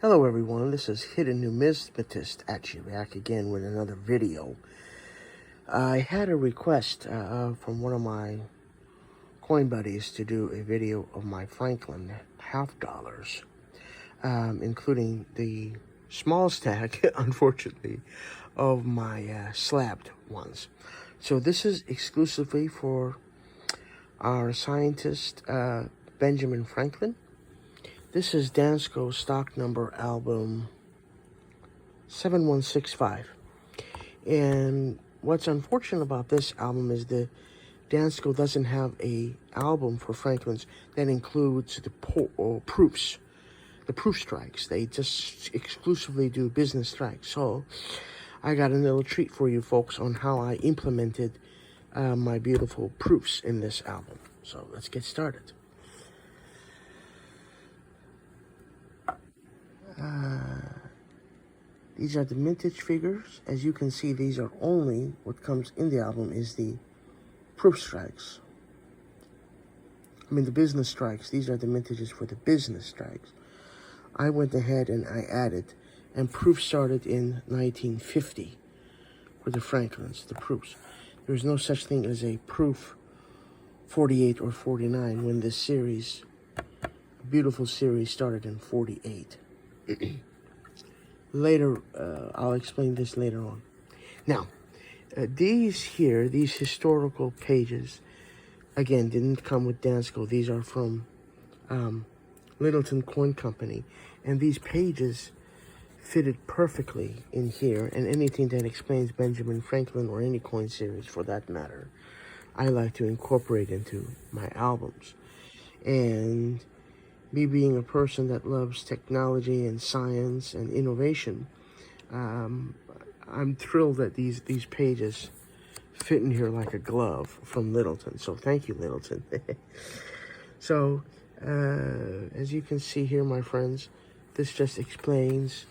Hello everyone, this is Hidden Numismatist actually back again with another video. I had a request from one of my coin buddies to do a video of my Franklin half dollars, including the small stack, unfortunately, of my slabbed ones. So this is exclusively for our scientist, Benjamin Franklin. This is Dansco stock number album 7165. And what's unfortunate about this album is the Dansco doesn't have a album for Franklin's that includes the proofs, the proof strikes. They just exclusively do business strikes. So I got a little treat for you folks on how I implemented my beautiful proofs in this album. So let's get started. These are the vintage figures. As you can see, these are only, what comes in the album is the proof strikes. I mean the business strikes. These are the vintages for the business strikes. I went ahead and I added, and proof started in 1950 for the Franklins, the proofs. There's no such thing as a proof 48 or 49 when this series, beautiful series, started in 48. Later, I'll explain this later on. Now, these historical pages, again, didn't come with Dansco. These are from Littleton Coin Company. And these pages fitted perfectly in here. And anything that explains Benjamin Franklin or any coin series for that matter, I like to incorporate into my albums. And me being a person that loves technology and science and innovation, I'm thrilled that these pages fit in here like a glove from Littleton. So thank you, Littleton. So as you can see here, my friends, this just explains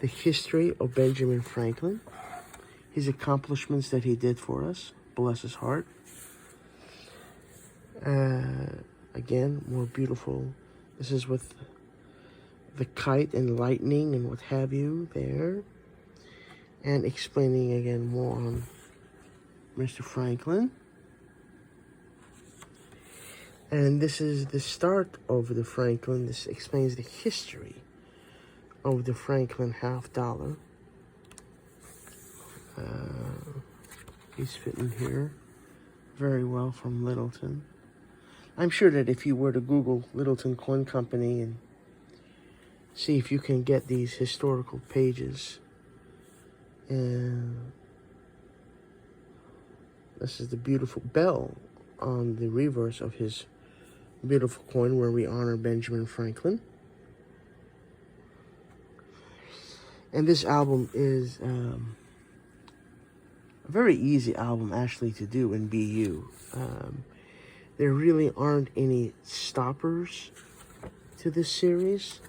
the history of Benjamin Franklin, his accomplishments that he did for us. Bless his heart. Again, more beautiful. This is with the kite and lightning and what have you there. And explaining again more on Mr. Franklin. And this is the start of the Franklin. This explains the history of the Franklin half dollar. He's fitting here very well from Littleton. I'm sure that if you were to Google Littleton Coin Company and see if you can get these historical pages, and this is the beautiful bell on the reverse of his beautiful coin where we honor Benjamin Franklin. And this album is a very easy album actually to do in BU. There really aren't any stoppers to this series.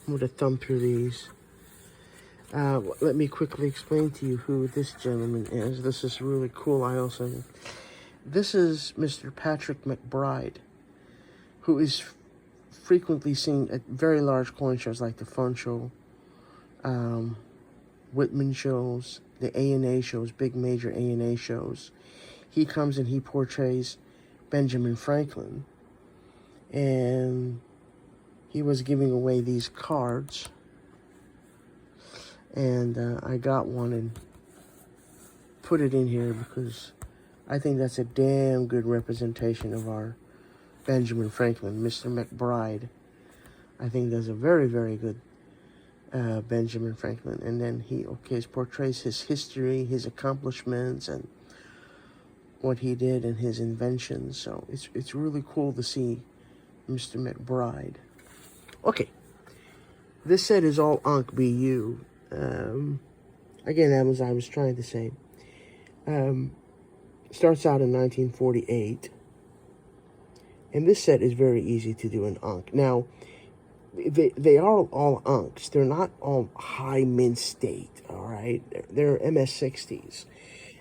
I'm going to thumb through these. Let me quickly explain to you who this gentleman is. This is really cool. This is Mr. Patrick McBride, who is frequently seen at very large coin shows like the Fun Show, Whitman shows, the A&A shows, big major A&A shows. He comes and he portrays Benjamin Franklin, and he was giving away these cards, and I got one and put it in here because I think that's a damn good representation of our Benjamin Franklin. Mr. McBride, I think does a very, very good Benjamin Franklin. And then he portrays his history, his accomplishments, and what he did and his inventions. So it's really cool to see Mr. McBride. Okay, this set is all Ankh BU. Again, as I was trying to say, starts out in 1948, and this set is very easy to do in Ankh. Now, they are all Ankhs. They're not all high mint state. All right, they're MS60s.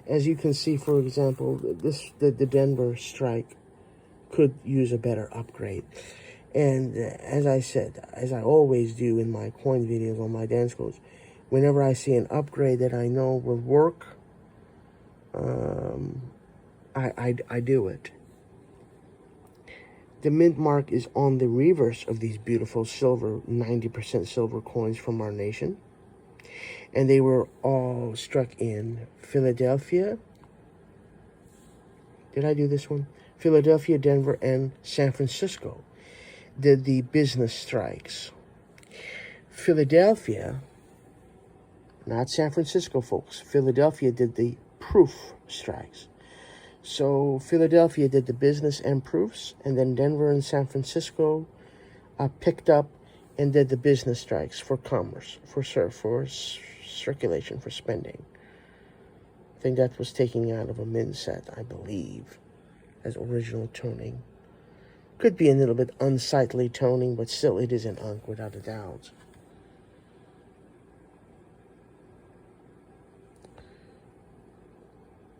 As you can see, for example, the Denver strike could use a better upgrade. And as I said, as I always do in my coin videos on my Danscos, whenever I see an upgrade that I know will work, I do it. The mint mark is on the reverse of these beautiful silver, 90% silver coins from our nation. And they were all struck in Philadelphia. Did I do this one? Philadelphia, Denver, and San Francisco did the business strikes. Philadelphia, not San Francisco, folks. Philadelphia did the proof strikes. So Philadelphia did the business and proofs, and then Denver and San Francisco picked up and did the business strikes for commerce, for circulation, for spending. I think that was taking out of a mint set, I believe, as original toning. Could be a little bit unsightly toning, but still it is an unk without a doubt.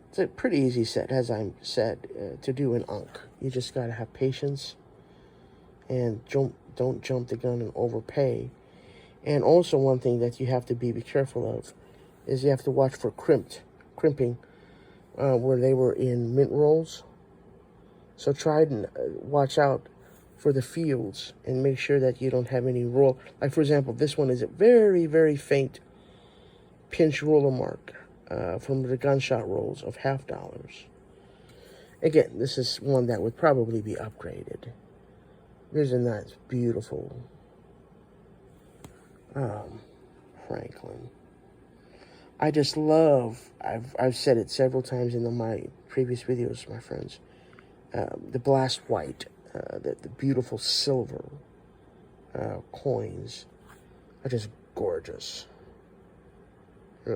It's a pretty easy set, as I said, to do an unk. You just got to have patience and don't jump the gun and overpay. And also one thing that you have to be careful of is you have to watch for crimping where they were in mint rolls. So try and watch out for the fields and make sure that you don't have any roll. Like, for example, this one is a very, very faint pinch roller mark from the gunshot rolls of $50. Again, this is one that would probably be upgraded. There's a nice, beautiful Franklin. I just love, I've said it several times in my previous videos, my friends, the blast white, the beautiful silver coins are just gorgeous.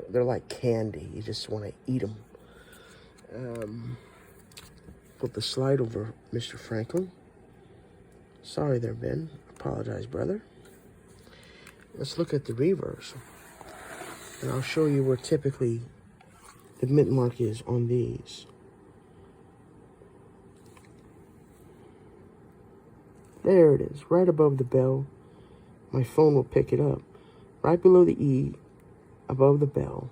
They're like candy. You just want to eat them. Put the slide over Mr. Franklin. Sorry there, Ben. Apologize, brother. Let's look at the reverse. And I'll show you where typically the mint mark is on these. There it is, right above the bell. My phone will pick it up. Right below the E, above the bell.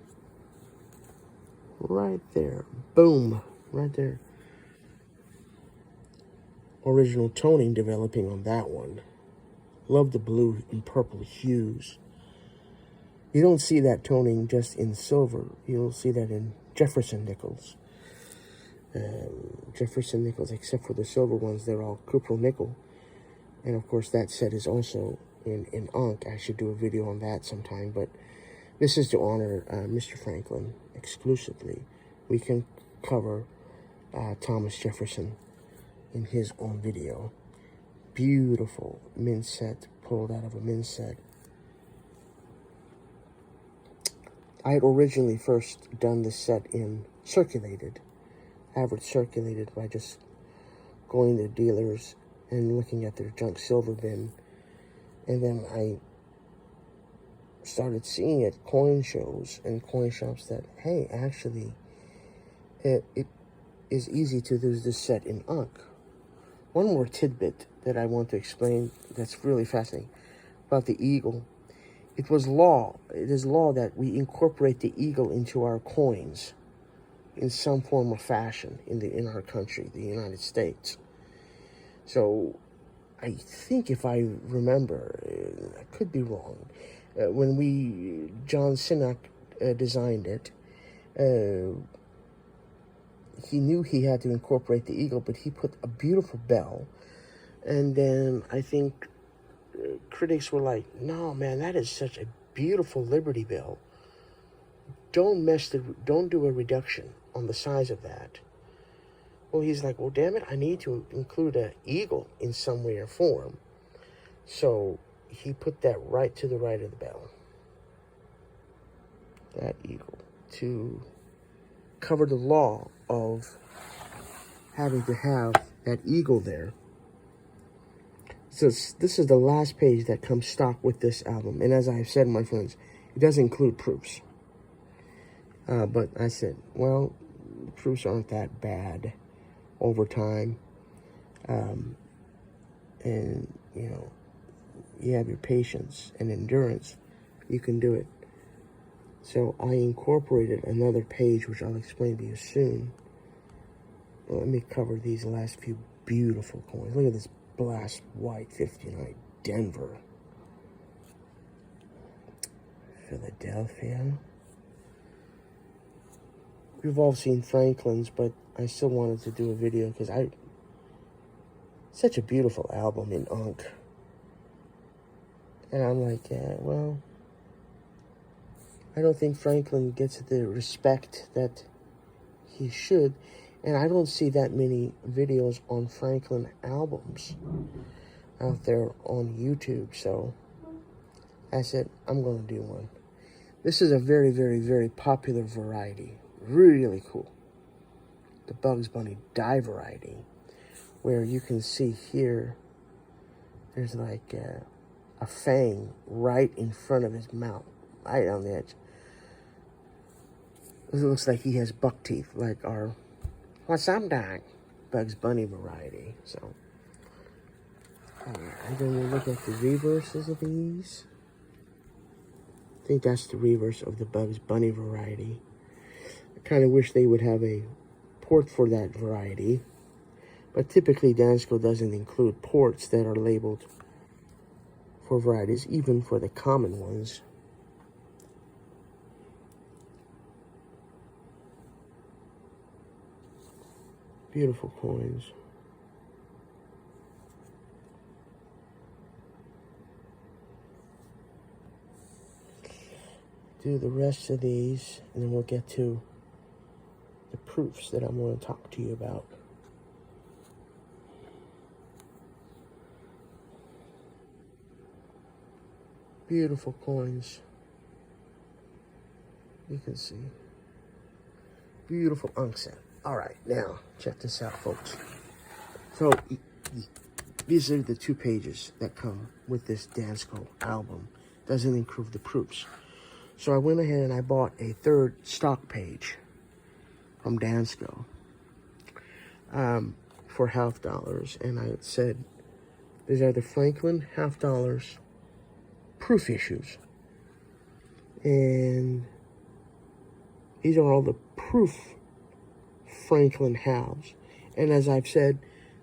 Right there. Boom. Right there. Original toning developing on that one. Love the blue and purple hues. You don't see that toning just in silver. You'll see that in Jefferson nickels. Jefferson nickels, except for the silver ones, they're all cupro nickel. And of course that set is also in unk. I should do a video on that sometime, but this is to honor Mr. Franklin exclusively. We can cover Thomas Jefferson in his own video. Beautiful mint set, pulled out of a mint set. I had originally first done this set in circulated, average circulated, by just going to dealers and looking at their junk silver bin. And then I started seeing at coin shows and coin shops that, hey, actually, it is easy to do this set in unk. One more tidbit that I want to explain that's really fascinating about the eagle. It is law that we incorporate the eagle into our coins in some form or fashion in our country, the United States. So I think, if I remember, I could be wrong, when John Sinnock designed it, he knew he had to incorporate the eagle, but he put a beautiful bell. And then I think critics were like, no, man, that is such a beautiful Liberty Bell. Don't do a reduction on the size of that. Well, he's like, well, damn it, I need to include an eagle in some way or form. So he put that right to the right of the bell. That eagle, to cover the law of having to have that eagle there. So this is the last page that comes stock with this album. And as I've said, my friends, it does include proofs. But I said, well, the proofs aren't that bad over time. And you know, you have your patience and endurance, you can do it. So I incorporated another page, which I'll explain to you soon. Let me cover these last few beautiful coins. Look at this blast white 59 Denver, Philadelphia. We've all seen Franklin's, but I still wanted to do a video because such a beautiful album in unk. And I'm like, yeah, well, I don't think Franklin gets the respect that he should. And I don't see that many videos on Franklin albums out there on YouTube. So I said, I'm going to do one. This is a very, very, very popular variety. Really cool. The Bugs Bunny die variety. Where you can see here, there's like a fang right in front of his mouth. Right on the edge. It looks like he has buck teeth, like our "What's up, Doc?" Bugs Bunny variety. So, and then we look at the reverses of these. I think that's the reverse of the Bugs Bunny variety. I kind of wish they would have a port for that variety, but typically Dansco doesn't include ports that are labeled for varieties, even for the common ones. Beautiful coins. Do the rest of these, and then we'll get to the proofs that I'm going to talk to you about. Beautiful coins. You can see. Beautiful unk set. All right, now, check this out, folks. So, these are the 2 pages that come with this Dansco album. Doesn't include the proofs. So I went ahead and I bought a 3rd stock page from Dansco for $50. And I said, these are the Franklin $50 proof issues. And these are all the proof Franklin halves. And as I've said,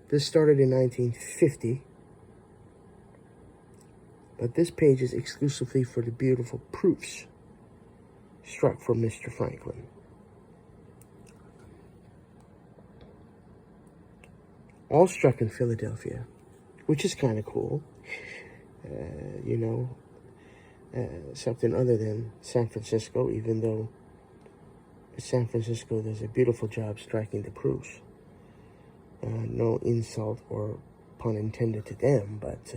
this started in 1950. But this page is exclusively for the beautiful proofs struck from Mr. Franklin. All struck in Philadelphia, which is kind of cool. You know, something other than San Francisco, even though San Francisco does a beautiful job striking the proofs. No insult or pun intended to them, but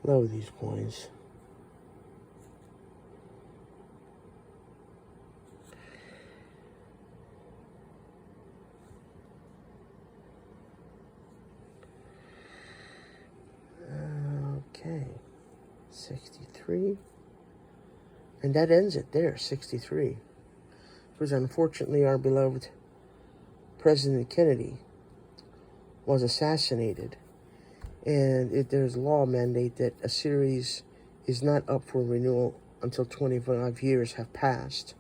love these coins. Okay, 63. And that ends it there, 63. Because unfortunately our beloved President Kennedy was assassinated. And there's law mandate that a series is not up for renewal until 25 years have passed.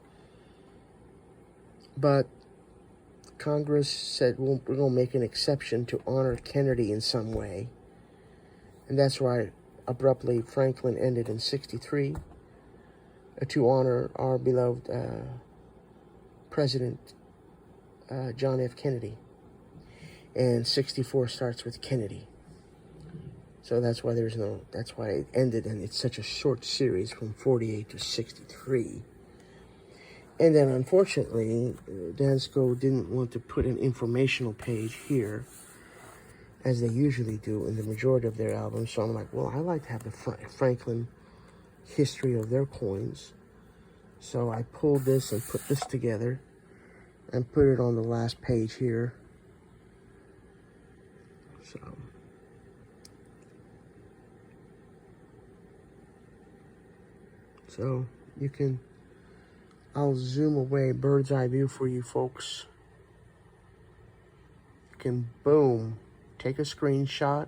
But Congress said, well, we're going to make an exception to honor Kennedy in some way. And that's why abruptly Franklin ended in 63 to honor our beloved President John F. Kennedy. And 64 starts with Kennedy. So that's why that's why it ended, and it's such a short series from 48 to 63. And then unfortunately, Dansco didn't want to put an informational page here, as they usually do in the majority of their albums. So I'm like, well, I like to have the Franklin history of their coins. So I pulled this and put this together and put it on the last page here. So you can, I'll zoom away, bird's eye view for you folks. can, boom, take a screenshot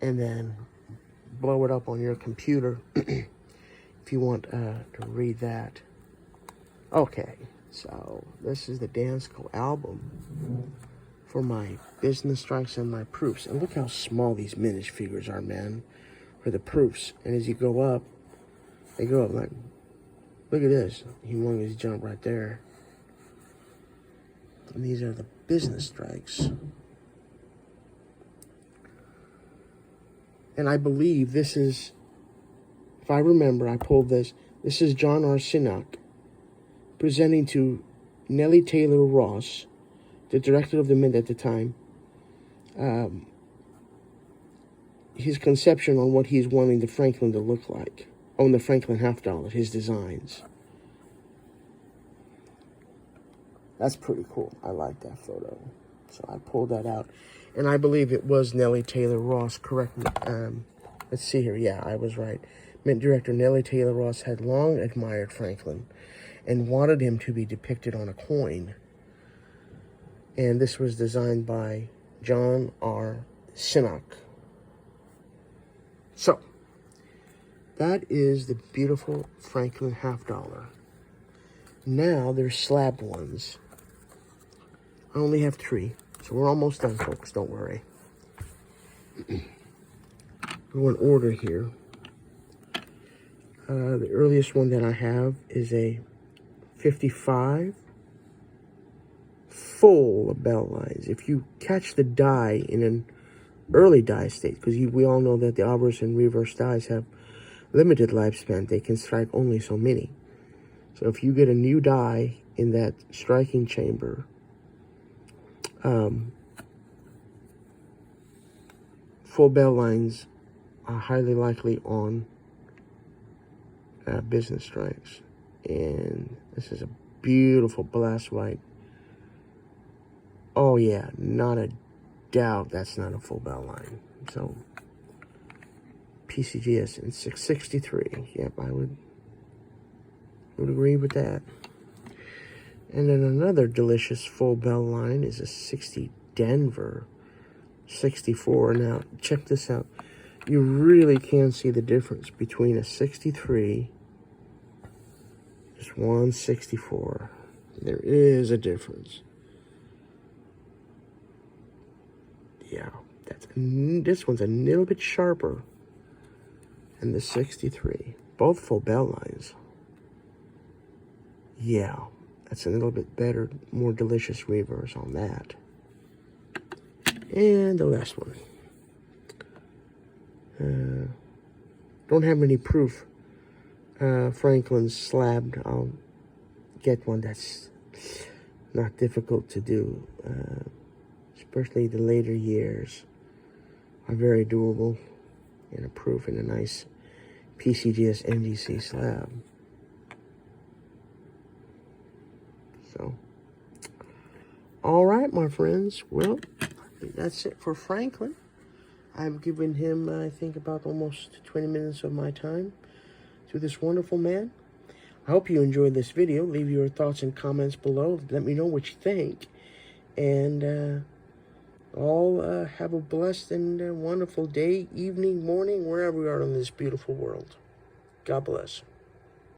and then blow it up on your computer if you want to read that. Okay, so this is the Dansco album for my business strikes and my proofs. And look how small these miniature figures are, man, for the proofs. And as you go up, they go up like, look at this, humongous jump right there. And these are the business strikes. And I believe this is, if I remember, I pulled this. This is John R. Sinnock presenting to Nellie Tayloe Ross, the director of the Mint at the time, his conception on what he's wanting the Franklin to look like. On the Franklin $50, his designs. That's pretty cool. I like that photo. So I pulled that out. And I believe it was Nellie Tayloe Ross, correct me. Let's see here. Yeah, I was right. Mint director Nellie Tayloe Ross had long admired Franklin and wanted him to be depicted on a coin. And this was designed by John R. Sinnock. So, that is the beautiful Franklin $50. Now, there's slabbed ones. I only have 3, so we're almost done, folks. Don't worry. Go in order here. The earliest one that I have is a 55 full of bell lines. If you catch the die in an early die state, because we all know that the obverse and reverse dies have limited lifespan, they can strike only so many. So if you get a new die in that striking chamber, full bell lines are highly likely on business strikes. And this is a beautiful blast white. Oh yeah, not a doubt that's not a full bell line. So PCGS in 663. Yep, I would agree with that. And then another delicious full bell line is a 60 Denver 64. Now check this out. You really can see the difference between a 63, just 164. There is a difference. Yeah, this one's a little bit sharper than the 63. Both full bell lines. Yeah, that's a little bit better, more delicious reverse on that. And the last one. Don't have any proof. Franklin's slabbed. I'll get one that's not difficult to do. Especially the later years are very doable. And a proof in a nice PCGS NGC slab. So, all right, my friends. Well, that's it for Franklin. I've given him, I think, about almost 20 minutes of my time to this wonderful man. I hope you enjoyed this video. Leave your thoughts and comments below. Let me know what you think. And all have a blessed and wonderful day, evening, morning, wherever we are in this beautiful world. God bless.